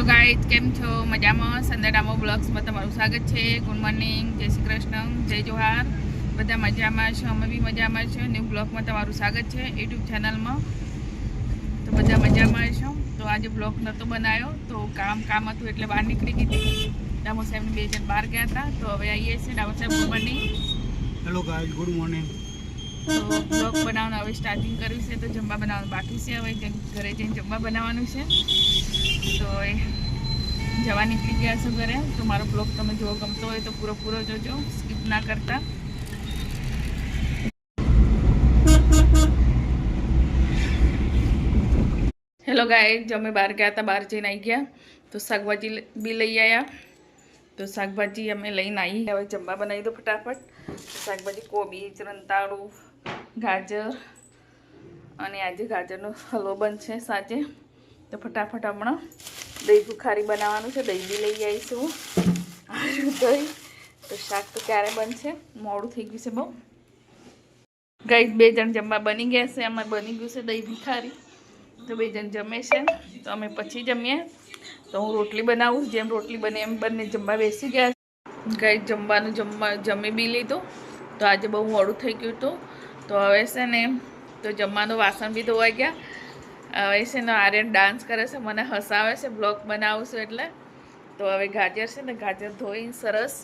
Guys, કેમ છો? મજામાં? સંદડામો બ્લોગ્સમાં તમારું સ્વાગત છે. ગુડ મોર્નિંગ, જય શ્રી કૃષ્ણ, જય જોહાર. બધા મજામાં છો? અમે બી મજામાં છો. ન્યૂ બ્લોગમાં તમારું સ્વાગત છે યુટ્યુબ ચેનલમાં. તો બધા મજામાં છો? તો આજે બ્લોગ નહોતો બનાવ્યો, તો કામ હતું એટલે બહાર નીકળી ગઈ હતી. ડામો સાહેબને 2 જણ બહાર ગયા હતા, તો હવે આવીએ છીએ. ડામો સાહેબ, good morning. Hello guys, good morning. તો બ્લોગ બનાવવાનું હવે સ્ટાર્ટિંગ કર્યું છે, તો જમવા બનાવવાનું બાકી છે. હવે ઘરે જઈને જમવા બનાવવાનું છે. તો જવા નીકળી ગયા છો ઘરે. તો મારો બ્લોગ તમે જો ગમતો હોય તો પૂરો જોજો, સ્કીપ ના કરતા. હેલો ગાઈઝ, અમે બહાર ગયા હતા, બહાર જઈને આવી ગયા. તો શાકભાજી બી લઈ આવ્યા. તો શાકભાજી અમે લઈને આવી. હવે જમવા બનાવી દો ફટાફટ. શાકભાજી કોબીજ, રંતાળું, ગાજર, અને આજે ગાજરનો હલવો બનશે સાંજે. તો ફટાફટ હમણાં દહીં ભૂખારી બનાવવાનું છે. દહીં બી લઈ આવીશું. દહીં તો શાક તો ક્યારે બનશે, મોડું થઈ ગયું છે બહુ. ગાઈઝ, 2 જણ જમવા બની ગયા છે. અમારે બની ગયું છે દહીં ભૂખારી. તો 2 જણ જમે છે, તો અમે પછી જમીએ. તો હું રોટલી બનાવું. જેમ રોટલી બને એમ બંને જમવા બેસી ગયા. ગાઈઝ, જમી બી લીધું. તો આજે બહુ મોડું થઈ ગયું હતું. તો હવે છે ને, તો જમવાનું વાસણ બી ધોવાઈ ગયા. હવે છે ને, આર્યન ડાન્સ કરે છે, મને હસાવે છે. બ્લોગ બનાવું છું એટલે. તો હવે ગાજર છે ને, ગાજર ધોઈને સરસ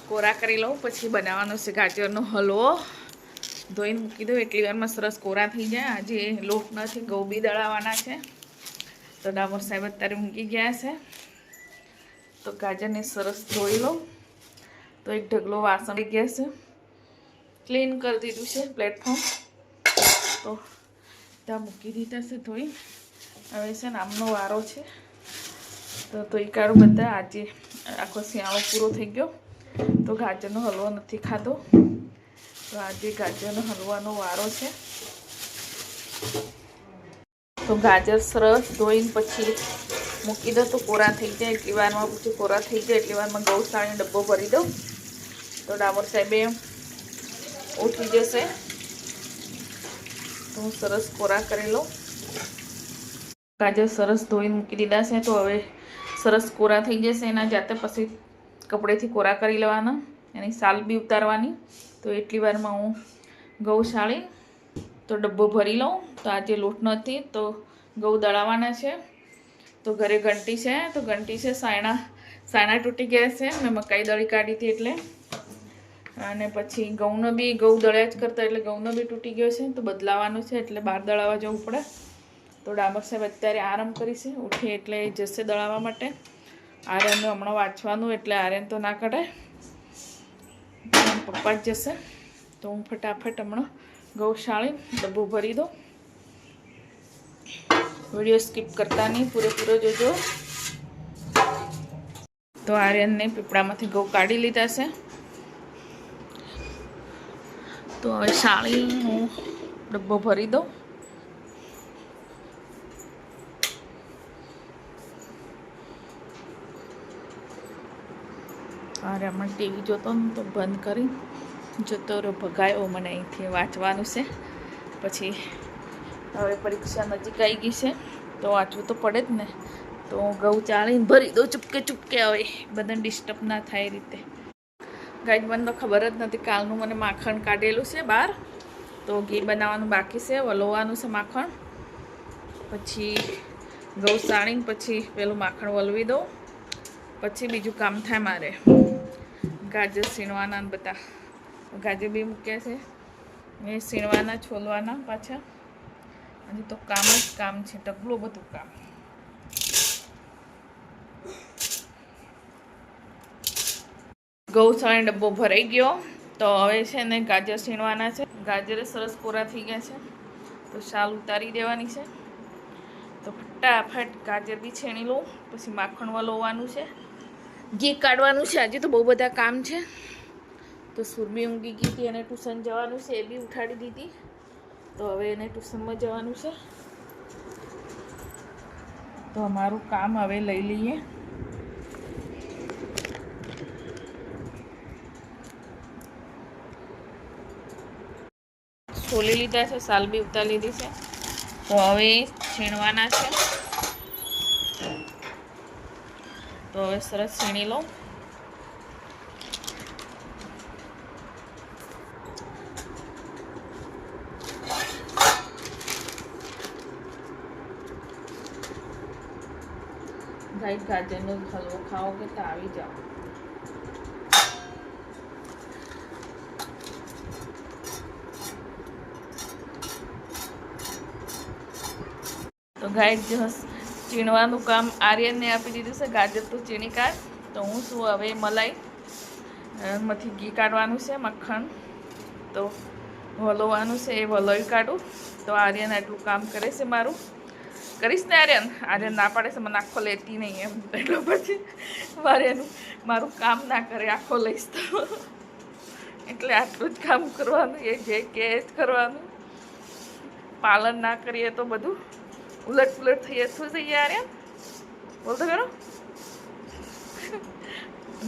કોરા કરી લઉં, પછી બનાવવાનો છે ગાજરનો હલવો. ધોઈને મૂકી દઉં, એટલી વારમાં સરસ કોરા થઈ જાય. આજે લોટ નથી, ઘઉં બી દળાવવાના છે. તો ડામોર સાહેબ અત્યારે ઊંઘી ગયા છે. તો ગાજરને સરસ ધોઈ લઉં. તો એક ઢગલો વાસણ લઈ ગયા છે, ક્લીન કરી દીધું છે પ્લેટફોર્મ. તો ત્યાં મૂકી દીધા છે ધોઈ. હવે છે ને આમનો વારો છે. તો એ કાઢું બધા. આજે આખો શિયાળો પૂરો થઈ ગયો, તો ગાજરનો હલવો નથી ખાધો. તો આજે ગાજરનો હલવાનો વારો છે. તો ગાજર સરસ ધોઈને પછી મૂકી દો, તો કોરા થઈ જાય. એટલી વારમાં પછી કોરા થઈ જાય એટલી વારમાં ગૌશાળાનો ડબ્બો ભરી દઉં. તો ડામોર સાહેબે ઉઠી જશે. તો હું સરસ કોરા કરી લઉં. ગાજર સરસ ધોઈને મૂકી દીધા છે. તો હવે સરસ કોરા થઈ જશે એના જાતે. પછી કપડેથી કોરા કરી લેવાના, એની સાલ બી ઉતારવાની. તો એટલી વારમાં હું ગૌશાળી તો ડબ્બો ભરી લઉં. તો આજે લોટ નથી, તો ઘઉં દળાવવાના છે. તો ઘરે ઘંટી છે, તો ઘંટી છે. સાયણા તૂટી ગયા છે. મેં મકાઈ દળી કાઢી હતી એટલે. અને પછી ઘઉં દળ્યા જ કરતા, એટલે ઘઉંનો બી તૂટી ગયો છે. તો બદલાવાનું છે, એટલે બહાર દળાવવા જવું પડે. તો ડામર સાહેબ અત્યારે આરામ કરીશે. ઉઠી એટલે જશે દળાવવા માટે. આર્યનનું હમણાં વાંચવાનું, એટલે આર્યન તો ના કઢાય, પપ્પા જ જશે. તો હું ફટાફટ હમણાં ગૌશાળી ડબ્બો ભરી દઉં. વિડીયો સ્કીપ કરતા નહીં, પૂરેપૂરો જોજો. તો આર્યનને પીપળામાંથી ઘઉં કાઢી લીધા છે. તો હવે શાળી હું ડબ્બો ભરી દઉં. અરે હમણાં ટીવી જોતો ને, તો બંધ કરી જતો રહ્યો. ભગાયો મને અહીંથી. વાંચવાનું છે. પછી હવે પરીક્ષા નજીક આવી ગઈ છે, તો વાંચવું તો પડે જ ને. તો હું ઘઉં ચાળીને ભરી દઉં ચૂપકે. હવે બધાને ડિસ્ટર્બ ના થાય એ રીતે. ગાઈડ, મને તો ખબર જ નથી. કાલનું મને માખણ કાઢેલું છે બહાર. તો ઘી બનાવવાનું બાકી છે, વલોવાનું છે માખણ. પછી ઘઉં ચાળીને પછી પેલું માખણ વલવી દઉં. પછી બીજું કામ થાય મારે. ગાજર સીણવાના બધા. ગાજર બી મૂક્યા છે, એ સીણવાના, છોલવાના પાછા. અને તો કામ જ કામ છે, ઢગલું બધું કામ. ગૌશાળાનો ડબ્બો ભરાઈ ગયો. તો હવે છે ને ગાજર સીણવાના છે. ગાજરે સરસ કોરા થઈ ગયા છે, તો શાલ ઉતારી દેવાની છે. તો ફટાફટ ગાજર બી છીણી લઉં. પછી માખણ વલોવાનું છે, ઘી કાઢવાનું છે. આજે તો બહુ બધા કામ છે. તો સુરભી ઊંઘી ગઈ હતી, એને ટ્યુશન જવાનું છે, એ બી ઉઠાડી દીધી. તો હવે એને ટ્યુશનમાં જવાનું છે. તો અમારું કામ હવે લઈ લઈએ. છોલી લીધા છે, સાલ બી ઉતારી લીધી છે. તો હવે છીણવાના છે. તો હવે સરસ છીણી લઉં. ગાઈસ ગાજરનો હલવો ખાઓ કે તો આવી જાઓ. તો ગાઈસ ચીણવાનું કામ આર્યનને આપી દીધું છે. ગાજર તો ચીણી કાઢ. તો હું શું હવે મલાઈ માંથી ઘી કાઢવાનું છે, મક્ખણ તો વલોવાનું છે, એ વલોઈ કાઢું. તો આર્યન આટલું કામ કરે છે મારું. કરીશ ને આર્યન? આર્યન ના પાડે છે, મને આખો લેતી નહીં એમ. એટલે પછી મારું કામ ના કરે, આખો લઈશ તો. એટલે આટલું જ કામ કરવાનું, એ જે કે જ કરવાનું. પાલન ના કરીએ તો બધું ઉલટ પુલટ થઈ શું થઈ યાર? બોલતો કરો.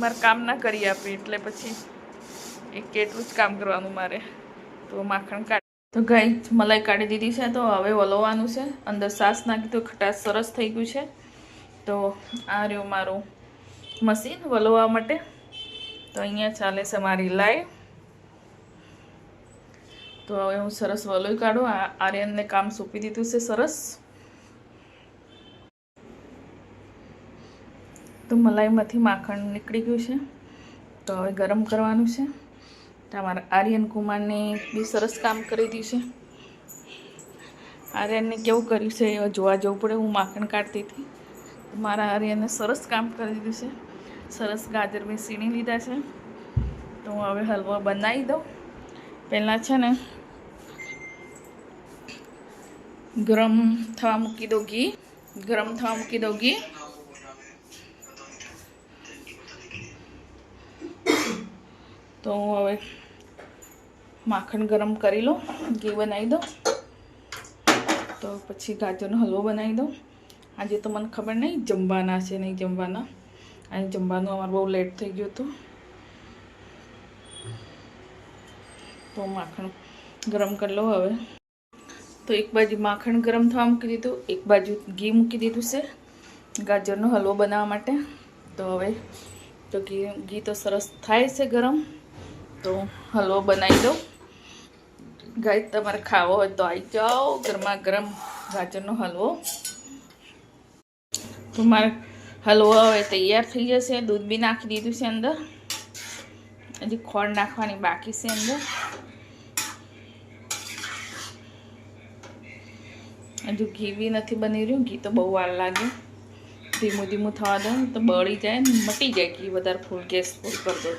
મારે કામ ના કરી આપે એટલે પછી એ કેટલું જ કામ કરવાનું મારે. તો માખણ કાઢ. તો ગાઈ મલાઈ કાઢી દીધી છે. તો હવે વલોવાનું છે. અંદર સાસ નાખી તો ખટાશ સરસ થઈ ગયું છે. તો આ રહ્યું મારું મશીન વલોવા માટે. તો અહીંયા ચાલે છે મારી લાઈવ. તો હવે હું સરસ વલોઈ કાઢું. આર્યનને કામ સોંપી દીધું છે સરસ. તો મલાઈમાંથી માખણ નીકળી ગયું છે. તો હવે ગરમ કરવાનું છે. તમારા આર્યન કુમારને બી સરસ કામ કરી દીધું છે. આર્યનને કેવું કર્યું છે એ જોવા જવું પડે. હું માખણ કાઢતી હતી. મારા આર્યનને સરસ કામ કરી દીધું છે. સરસ ગાજર મેં સીણી લીધા છે. તો હું હવે હલવો બનાવી દઉં. પહેલાં છે ને ગરમ થવા મૂકી દો ઘી. ગરમ થવા મૂકી દો ઘી. તો હું હવે માખણ ગરમ કરી લઉં, ઘી બનાવી દઉં. તો પછી ગાજરનો હલવો બનાવી દઉં. આજે તો મને ખબર નહીં જમવાના છે નહીં જમવાના. આજે જમવાનું અમારે બહુ લેટ થઈ ગયું હતું. તો માખણ ગરમ કરી લઉં હવે. તો એક બાજુ માખણ ગરમ થવા મૂકી દીધું, એક બાજુ ઘી મૂકી દીધું છે ગાજરનો હલવો બનાવવા માટે. તો હવે તો ઘી તો સરસ થાય છે ગરમ. તો હલવો બનાવી દઉં. ગાય તમારે ખાવો હોય તો આવી જાઓ. ગરમા ગરમ ગાજરનો હલવો. તો મારે હલવો હવે તૈયાર થઈ જશે. દૂધ બી નાખી દીધું છે અંદર. હજી ખોળ નાખવાની બાકી છે અંદર. હજુ ઘી બી નથી બની રહ્યું. ઘી તો બહુ વાર લાગે. ધીમું ધીમું થવા દો તો બળી જાય ને મટી જાય. ઘી વધારે ફૂલ ગેસ ફૂલ કરી દો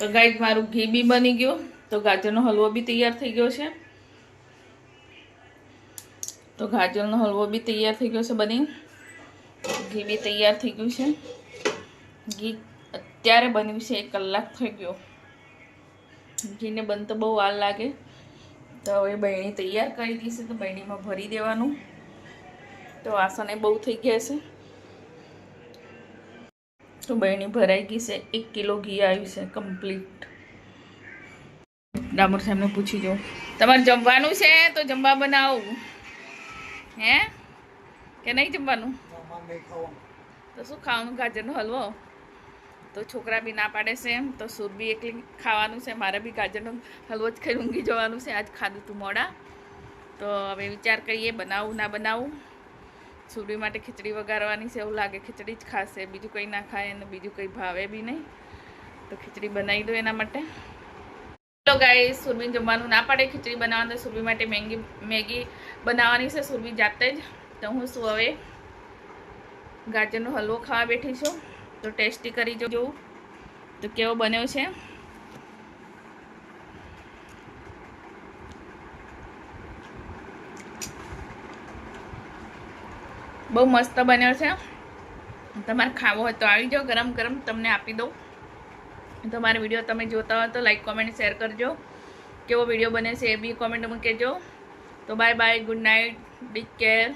તો ગાઈસ મારું ઘી બી બની ગયું. તો ગાજરનો હલવો બી તૈયાર થઈ ગયો છે. તો ગાજરનો હલવો બી તૈયાર થઈ ગયો છે બની. ઘી બી તૈયાર થઈ ગયું છે. ઘી અત્યારે બન્યું છે, 1 કલાક થઈ ગયો. ઘીને બનતો બહુ વાર લાગે. તો હવે બહેણી તૈયાર કરી દીધી છે. તો બહેણીમાં ભરી દેવાનું. તો વાસણ બહુ થઈ ગયા છે. તો બહેણી ભરાઈ ગઈ છે. 1 કિલો ઘી આવ્યું છે કમ્પ્લીટ. ડામર સાહેબને પૂછી જાઉં તમારે જમવાનું છે તો જમવા બનાવું હે કે નહીં જમવાનું? તો શું ખાવાનું? ગાજરનો હલવો. તો છોકરા બી ના પાડે છે એમ. તો સુર બી એકલી ખાવાનું છે. મારે બી ગાજરનો હલવો જ ખાઈ ઊંઘી જવાનું છે. આજ ખાધું તું મોડા. તો હવે વિચાર કરીએ બનાવું ના બનાવું. સુરભી માટે ખીચડી વઘારવાની છે. એવું લાગે ખીચડી જ ખાશે, બીજું કંઈ ના ખાય અને બીજું કંઈ ભાવે બી નહીં. તો ખીચડી બનાવી દો એના માટે. તો ગાઈસ સુરભી જમવાનું ના પાડે ખીચડી બનાવવાનું. સુરભી માટે મેગી બનાવવાની છે સુરભી જાતે જ. તો હું શું હવે ગાજરનો હલવો ખાવા બેઠી છું. તો ટેસ્ટી કરી જોઉં તો કેવો બન્યો છે. બહુ મસ્ત બન્યો છે. તમારે ખાવો હોય તો આવી જાઓ. ગરમ ગરમ તમને આપી દઉં. તમારો વિડીયો તમે જોતા હોય તો લાઈક કોમેન્ટ શેર કરજો. કેવો વિડીયો બને છે એ બી કોમેન્ટમાં કહેજો. તો bye bye, good night, take care.